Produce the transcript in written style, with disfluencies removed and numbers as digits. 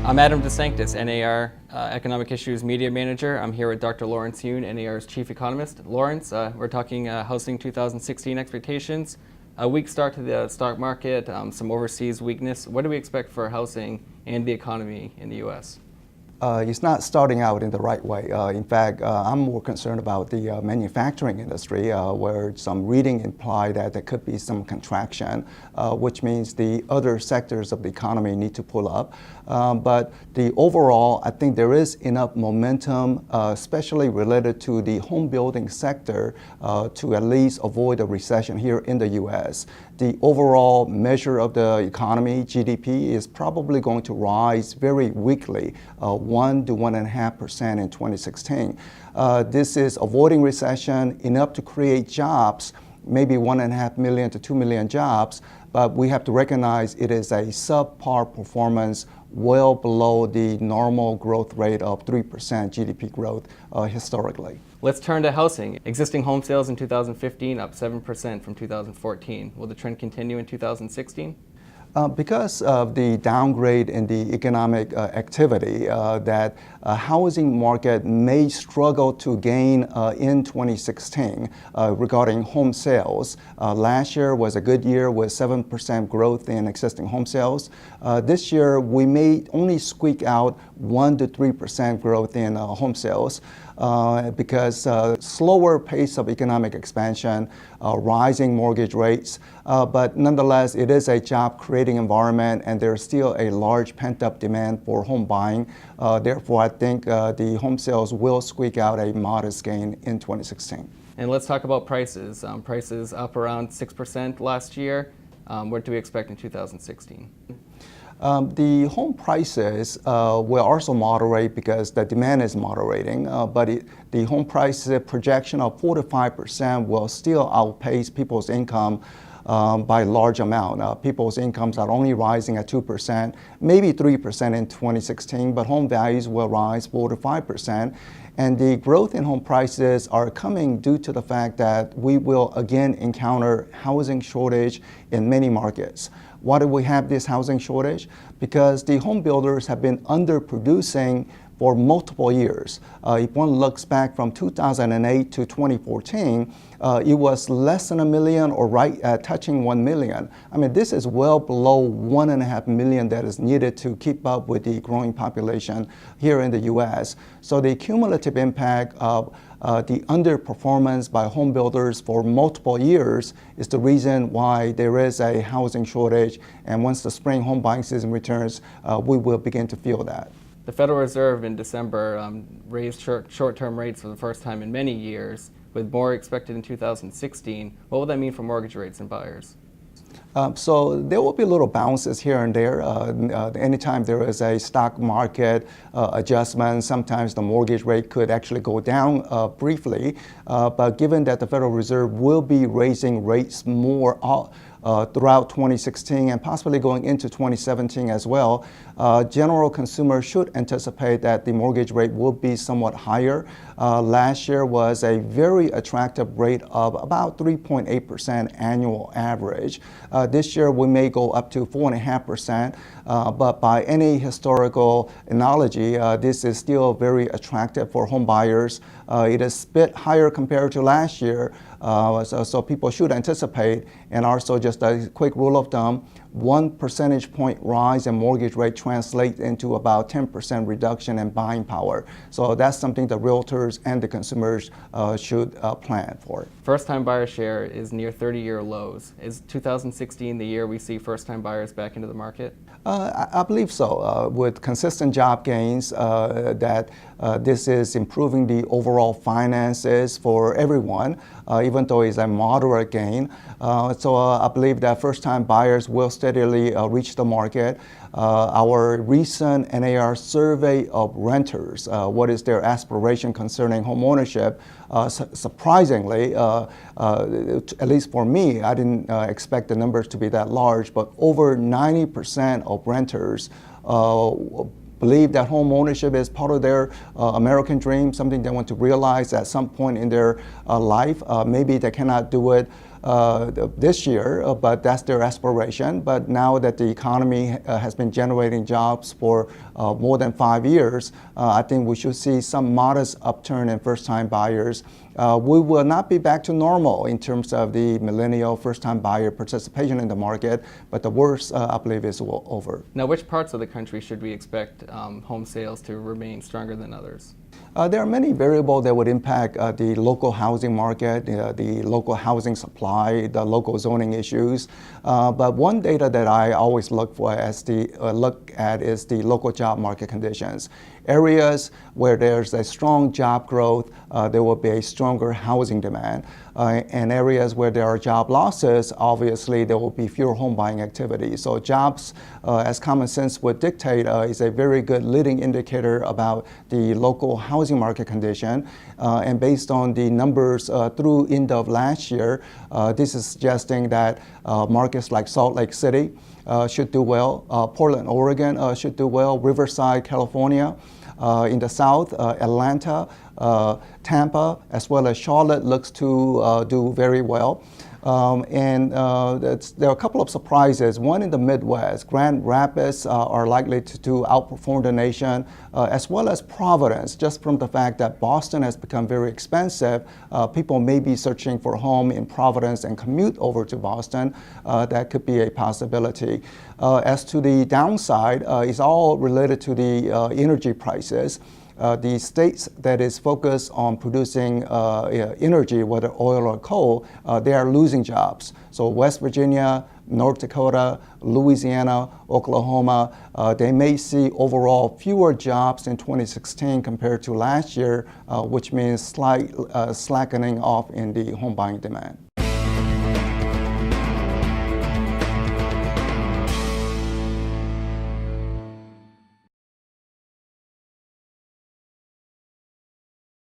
I'm Adam DeSanctis, NAR Economic Issues Media Manager. I'm here with Dr. Lawrence Yoon, NAR's Chief Economist. Lawrence, we're talking housing 2016 expectations. A weak start to the stock market, some overseas weakness. What do we expect for housing and the economy in the U.S.? It's not starting out in the right way. In fact, I'm more concerned about the manufacturing industry, where some reading imply that there could be some contraction, which means the other sectors of the economy need to pull up. But the overall, I think there is enough momentum, especially related to the home building sector, to at least avoid a recession here in the U.S. The overall measure of the economy, GDP, is probably going to rise very weakly, 1 to 1.5% in 2016. This is avoiding recession, enough to create jobs, maybe 1.5 million to 2 million jobs, but we have to recognize it is a subpar performance, well below the normal growth rate of 3% GDP growth historically. Let's turn to housing. Existing home sales in 2015 up 7% from 2014. Will the trend continue in 2016? Because of the downgrade in the economic activity, that housing market may struggle to gain in 2016 regarding home sales. Last year was a good year with 7% growth in existing home sales. This year we may only squeak out 1 to 3% growth in home sales. Because slower pace of economic expansion, rising mortgage rates, but nonetheless it is a job creating environment and there's still a large pent-up demand for home buying. Therefore I think the home sales will squeak out a modest gain in 2016. And let's talk about prices. Prices up around 6% last year. What do we expect in 2016? The home prices will also moderate because the demand is moderating, but the home price projection of 4 to 5% will still outpace people's income by a large amount. People's incomes are only rising at 2%, maybe 3% in 2016, but home values will rise 4 to 5%. And the growth in home prices are coming due to the fact that we will again encounter housing shortage in many markets. Why do we have this housing shortage? Because the home builders have been underproducing for multiple years. If one looks back from 2008 to 2014, it was less than 1 million or right at touching 1 million. I mean, this is well below 1.5 million that is needed to keep up with the growing population here in the U.S. So the cumulative impact of the underperformance by home builders for multiple years is the reason why there is a housing shortage. And once the spring home buying season returns, we will begin to feel that. The Federal Reserve in December raised short-term rates for the first time in many years, with more expected in 2016. What will that mean for mortgage rates and buyers? So there will be little bounces here and there. Anytime there is a stock market adjustment, sometimes the mortgage rate could actually go down briefly. But given that the Federal Reserve will be raising rates more throughout 2016 and possibly going into 2017 as well, general consumers should anticipate that the mortgage rate will be somewhat higher. Last year was a very attractive rate of about 3.8% annual average. This year we may go up to 4.5%, but by any historical analogy, this is still very attractive for home buyers. It is a bit higher compared to last year, so people should anticipate. And also just a quick rule of thumb, 1 percentage point rise in mortgage rate translates into about 10% reduction in buying power. So that's something the realtors and the consumers should plan for. First-time buyer share is near 30-year lows. Is 2016 the year we see first-time buyers back into the market? I believe so. With consistent job gains, that this is improving the overall finances for everyone, even though it's a moderate gain. So I believe that first-time buyers will steadily reach the market. Our recent NAR survey of renters, what is their aspiration concerning home ownership, surprisingly, at least for me, I didn't expect the numbers to be that large, but over 90% of renters believe that home ownership is part of their American dream, something they want to realize at some point in their life. Maybe they cannot do it this year, but that's their aspiration. But now that the economy has been generating jobs for more than 5 years, I think we should see some modest upturn in first-time buyers. We will not be back to normal in terms of the millennial first-time buyer participation in the market, but the worst, I believe, is over. Now, which parts of the country should we expect home sales to remain stronger than others? There are many variables that would impact the local housing market, the local housing supply, the local zoning issues. But one data that I always look at is the local job market conditions. Areas where there's a strong job growth, there will be a stronger housing demand. And areas where there are job losses, obviously there will be fewer home buying activity. So jobs, as common sense would dictate, is a very good leading indicator about the local housing market condition. And based on the numbers through end of last year, this is suggesting that markets like Salt Lake City should do well, Portland, Oregon should do well, Riverside, California. In the south, Atlanta, Tampa, as well as Charlotte looks to do very well. There are a couple of surprises. One in the Midwest, Grand Rapids are likely to outperform the nation, as well as Providence, just from the fact that Boston has become very expensive. People may be searching for a home in Providence and commute over to Boston. That could be a possibility. As to the downside, it's all related to the energy prices. The states that is focused on producing energy, whether oil or coal, they are losing jobs. So West Virginia, North Dakota, Louisiana, Oklahoma, they may see overall fewer jobs in 2016 compared to last year, which means slight slackening off in the home buying demand.